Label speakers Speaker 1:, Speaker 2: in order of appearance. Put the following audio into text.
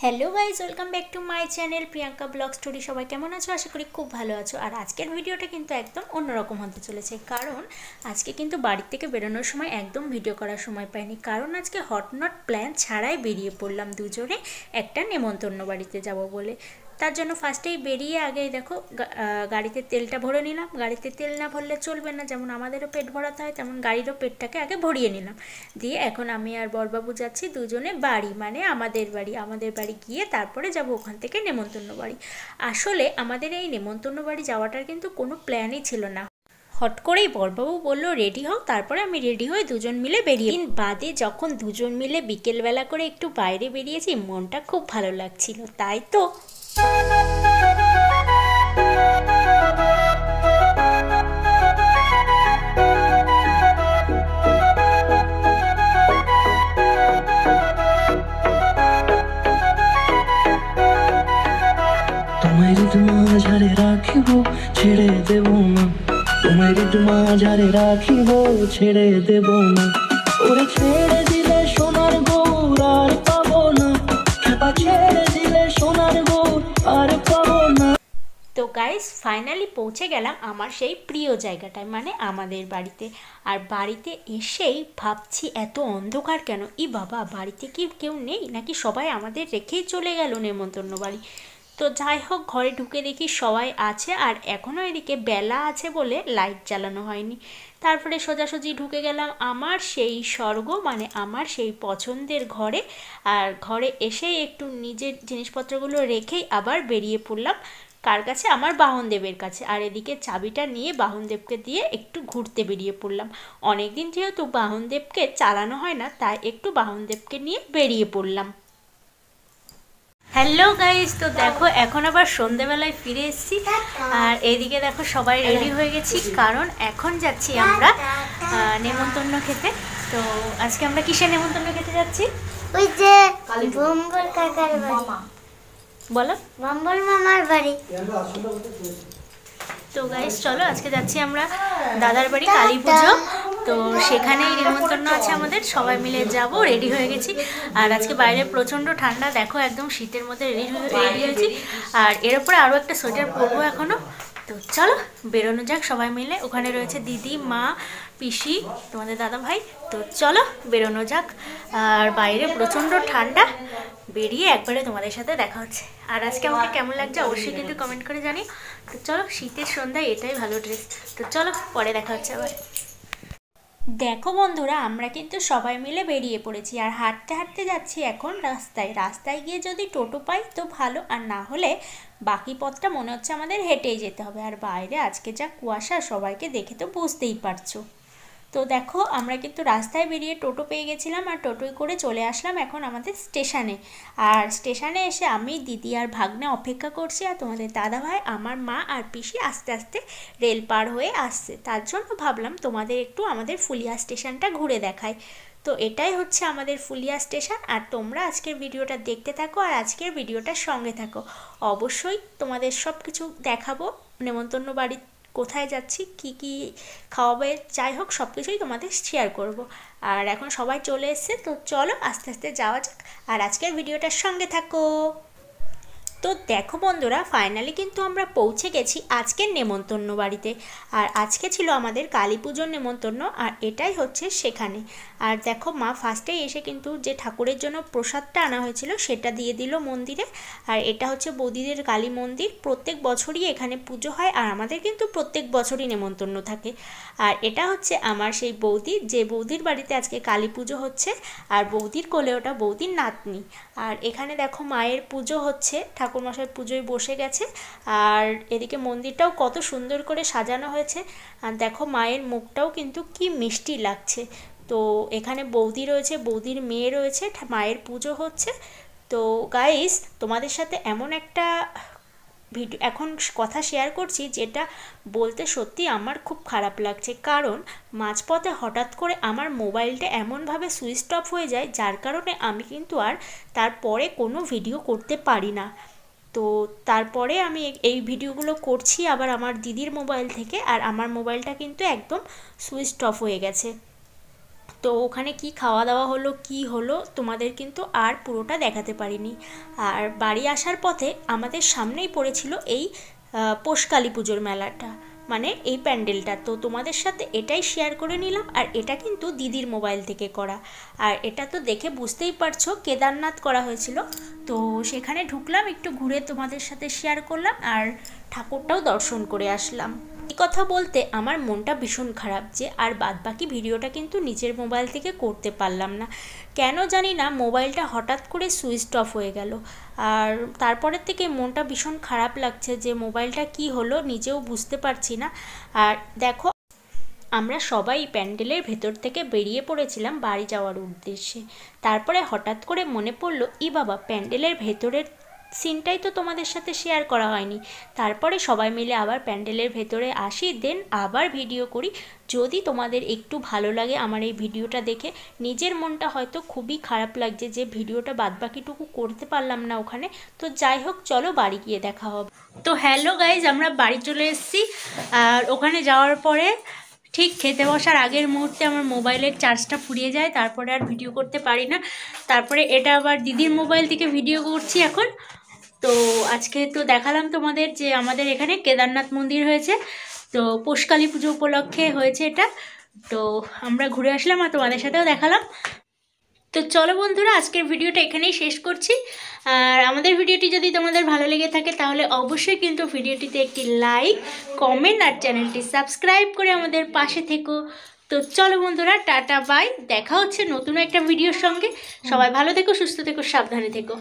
Speaker 1: Hello guys, welcome back to my channel Priyanka blog story. সবাই কেমন আছো? আশা করি খুব ভালো আছো। আর আজকের ভিডিওটা কিন্তু একদম অন্যরকম হতে চলেছে, কারণ আজকে কিন্তু বাড়ি থেকে বেরোনোর সময় একদম ভিডিও করার সময় পাইনি, কারণ আজকে হট নট প্ল্যান ছাড়াই বেরিয়ে পড়লাম দুজনে একটা নেমন্তন্ন বাড়িতে যাব বলে। তার জন্য ফার্স্টেই বেরিয়ে আগেই দেখো গাড়িতে তেলটা ভরে নিলাম। গাড়িতে তেল না ভরলে চলবে না, যেমন আমাদেরও পেট ভরাতে হয় তেমন গাড়িরও পেটটাকে আগে ভরিয়ে নিলাম। দিয়ে এখন আমি আর বরবাবু যাচ্ছি দুজনে বাড়ি, মানে আমাদের বাড়ি গিয়ে তারপরে যাব ওখান থেকে নেমন্তন্ন বাড়ি। আসলে আমাদের এই নেমন্তন্ন বাড়ি যাওয়াটার কিন্তু কোনো প্ল্যানই ছিল না। হট করেই বরবাবু বললো রেডি হও, তারপরে আমি রেডি হয়ে দুজন মিলে বেরিয়ে। দিন বাদে যখন দুজন মিলে বিকেলবেলা করে একটু বাইরে বেরিয়েছি, মনটা খুব ভালো লাগছিল, তাই তো।
Speaker 2: তোমার মাঝারে রাখিব ছেড়ে দেব না, তোমার মাঝারে রাখিব ছেড়ে দেব না। ওরে ছেড়ে দিলে সোনার গৌর আর পাবো না, খেপা ছেড়ে দিলে সোনার গৌর আর পাবো না।
Speaker 1: তো গাইস, ফাইনালি পৌঁছে গেলাম আমার সেই প্রিয় জায়গাটায়, মানে আমাদের বাড়িতে। আর বাড়িতে এসেই ভাবছি এত অন্ধকার কেন? ই বাবা, বাড়িতে কি কেউ নেই নাকি সবাই আমাদের রেখেই চলে গেল নেমন্তন্ন বাড়ি? তো যাই হোক, ঘরে ঢুকে দেখি সবাই আছে, আর এখনও এদিকে বেলা আছে বলে লাইট জ্বালানো হয়নি। তারপরে সোজাসুজি ঢুকে গেলাম আমার সেই স্বর্গ, মানে আমার সেই পছন্দের ঘরে। আর ঘরে এসেই একটু নিজের জিনিসপত্রগুলো রেখেই আবার বেরিয়ে পড়লাম কার কাছে? আমার বাহনদেবের কাছে। আর এদিকে চাবিটা নিয়ে বাহনদেবকে দিয়ে একটু ঘুরতে বেরিয়ে পড়লাম। অনেকদিন যেহেতু বাহনদেবকে চালানো হয় না, তাই একটু বাহনদেবকে নিয়ে বেরিয়ে পড়লাম। হ্যালো গাইস, তো দেখো এখন আবার সন্ধেবেলায় ফিরে এসেছি। আর এইদিকে দেখো সবাই রেডি হয়ে গেছি, কারণ এখন যাচ্ছি আমরা নেমন্তন্ন খেতে। তো আজকে আমরা কিসের নেমন্তন্ন খেতে যাচ্ছি?
Speaker 3: ওই যে বম্বল কাকার বাড়ি।
Speaker 1: বলো।
Speaker 3: বম্বল মামার বাড়ি।
Speaker 1: তো গাইস চলো, আজকে যাচ্ছি আমরা দাদার বাড়ি কালী পুজো। তো সেখানেই নেমন্তন্ন আছে আমাদের, সবাই মিলে যাব, রেডি হয়ে গেছি। আর আজকে বাইরে প্রচণ্ড ঠান্ডা, দেখো একদম শীতের মধ্যে রেডি হয়েছি। আর এর উপরে আরও একটা সোয়েটার পরবো এখনও। তো চলো বেরোনো যাক সবাই মিলে। ওখানে রয়েছে দিদি, মা, পিসি, তোমাদের দাদা ভাই। তো চলো বেরোনো যাক। আর বাইরে প্রচণ্ড ঠান্ডা, বেরিয়ে একবারে তোমাদের সাথে দেখা হচ্ছে। আর আজকে আমাকে কেমন লাগছে অবশ্যই কিন্তু কমেন্ট করে জানি। তো চলো, শীতের সন্ধ্যায় এটাই ভালো ড্রেস। তো চলো পরে দেখা হচ্ছে আবার। দেখো বন্ধুরা, আমরা কিন্তু সবাই মিলে বেরিয়ে পড়েছি, আর হাঁটতে হাঁটতে যাচ্ছি এখন রাস্তায়। রাস্তায় গিয়ে যদি টোটো পাই তো ভালো, আর না হলে বাকি পথটা মনে হচ্ছে আমাদের হেঁটেই যেতে হবে। আর বাইরে আজকে যা কুয়াশা, সবাইকে দেখে তো বুঝতেই পারছো। তো দেখো আমরা কিন্তু রাস্তায় বেরিয়ে টোটো পেয়ে গেছিলাম, আর টোটোয় করে চলে আসলাম এখন আমাদের স্টেশনে। আর স্টেশনে এসে আমি, দিদি আর ভাগ্নে অপেক্ষা করছি, আর তোমাদের দাদাভাই, আমার মা আর পিসি আস্তে আস্তে রেল পার হয়ে আসছে। তার জন্য ভাবলাম তোমাদের একটু আমাদের ফুলিয়া স্টেশনটা ঘুরে দেখাই। তো এটাই হচ্ছে আমাদের ফুলিয়া স্টেশন। আর তোমরা আজকের ভিডিওটা দেখতে থাকো, আর আজকের ভিডিওটার সঙ্গে থাকো। অবশ্যই তোমাদের সব কিছু দেখাবো, নেমন্তন্ন বাড়ি কোথায় যাচ্ছি, কি কি খাওয়াবে, যাই হোক সব কিছুই তোমাদের শেয়ার করব। আর এখন সবাই চলে এসছে, তো চলো আস্তে আস্তে যাওয়া যাক, আর আজকের ভিডিওটার সঙ্গে থাকো। তো দেখো বন্ধুরা, ফাইনালি কিন্তু আমরা পৌঁছে গেছি আজকের নেমন্তন্ন বাড়িতে। আর আজকে ছিল আমাদের কালী পুজোর নেমন্তন্ন, আর এটাই হচ্ছে সেখানে। আর দেখো মা ফার্স্টেই এসে কিন্তু যে ঠাকুরের জন্য প্রসাদটা আনা হয়েছিল সেটা দিয়ে দিল মন্দিরে। আর এটা হচ্ছে বৌদিদের কালী মন্দির, প্রত্যেক বছরই এখানে পুজো হয়, আর আমাদের কিন্তু প্রত্যেক বছরই নেমন্তন্ন থাকে। আর এটা হচ্ছে আমার সেই বৌদি, যে বৌদির বাড়িতে আজকে কালী পুজো হচ্ছে। আর বৌদির কোলে ওটা বৌদির নাতনি। আর এখানে দেখো মায়ের পুজো হচ্ছে, ঠাকুরমশাই পুজোয় বসে গেছে। আর এদিকে মন্দিরটাও কত সুন্দর করে সাজানো হয়েছে। আর দেখো মায়ের মুখটাও কিন্তু কি মিষ্টি লাগছে। তো এখানে বৌদি রয়েছে, বৌদির মেয়ে রয়েছে, মায়ের পুজো হচ্ছে। তো গাইস, তোমাদের সাথে এমন একটা ভিডিও এখন কথা শেয়ার করছি যেটা বলতে সত্যি আমার খুব খারাপ লাগছে, কারণ মাঝপথে হঠাৎ করে আমার মোবাইলটা এমনভাবে সুইচ অফ হয়ে যায়, যার কারণে আমি কিন্তু আর তারপরে কোনো ভিডিও করতে পারি না। তো তারপরে আমি এই ভিডিওগুলো করছি আবার আমার দিদির মোবাইল থেকে, আর আমার মোবাইলটা কিন্তু একদম সুইচ অফ হয়ে গেছে। তো ওখানে কি খাওয়া দাওয়া হলো কি হলো তোমাদের কিন্তু আর পুরোটা দেখাতে পারিনি। আর বাড়ি আসার পথে আমাদের সামনেই পড়েছিল এই পৌষ কালী পুজোর মেলাটা, মানে এই প্যান্ডেলটা। তো তোমাদের সাথে এটাই শেয়ার করে নিলাম। আর এটা কিন্তু দিদির মোবাইল থেকে করা, আর এটা তো দেখে বুঝতেই পারছো কেদারনাথ করা হয়েছিল। তো সেখানে ঢুকলাম, একটু ঘুরে তোমাদের সাথে শেয়ার করলাম আর ঠাকুরটাও দর্শন করে আসলাম। এই কথা বলতে আমার মনটা ভীষণ খারাপ যে আর বাদবাকি ভিডিওটা কিন্তু নিজের মোবাইল থেকে করতে পারলাম না। কেন জানি না মোবাইলটা হঠাৎ করে সুইচ অফ হয়ে গেল। আর তারপরের থেকে মনটা ভীষণ খারাপ লাগছে যে মোবাইলটা কি হলো নিজেও বুঝতে পারছি না। আর দেখো আমরা সবাই প্যান্ডেলের ভেতর থেকে বেরিয়ে পড়েছিলাম বাড়ি যাওয়ার উদ্দেশ্যে। তারপরে হঠাৎ করে মনে পড়লো বাবা প্যান্ডেলের ভেতরের সিনটাই তো তোমাদের সাথে শেয়ার করা হয়নি। তারপরে সবাই মিলে আবার প্যান্ডেলের ভেতরে আসি, দেন আবার ভিডিও করি। যদি তোমাদের একটু ভালো লাগে আমার এই ভিডিওটা দেখে, নিজের মনটা হয়তো খুবই খারাপ লাগছে যে ভিডিওটা বাদবাকিটুকু করতে পারলাম না ওখানে। তো যাই হোক, চলো বাড়ি গিয়ে দেখা হবে। তো হ্যালো গাইজ, আমরা বাড়ি চলে এসেছি। আর ওখানে যাওয়ার পরে ঠিক খেতে বসার আগের মুহূর্তে আমার মোবাইলের চার্জটা ফুরিয়ে যায়, তারপরে আর ভিডিও করতে পারি না। তারপরে এটা আবার দিদির মোবাইল থেকে ভিডিও করছি এখন। তো আজকে তো দেখালাম তোমাদের যে আমাদের এখানে কেদারনাথ মন্দির হয়েছে, তো পৌষ কালী পুজো উপলক্ষে হয়েছে এটা। তো আমরা ঘুরে আসলাম আর তোমাদের সাথেও দেখালাম। তো চলো বন্ধুরা, আজকের ভিডিওটা এখানেই শেষ করছি। আর আমাদের ভিডিওটি যদি তোমাদের ভালো লেগে থাকে তাহলে অবশ্যই কিন্তু ভিডিওটিতে একটি লাইক, কমেন্ট আর চ্যানেলটি সাবস্ক্রাইব করে আমাদের পাশে থেকো। তো চলো বন্ধুরা, টাটা বাই, দেখা হচ্ছে নতুন একটা ভিডিওর সঙ্গে। সবাই ভালো থেকো, সুস্থ থেকো, সাবধানে থেকো।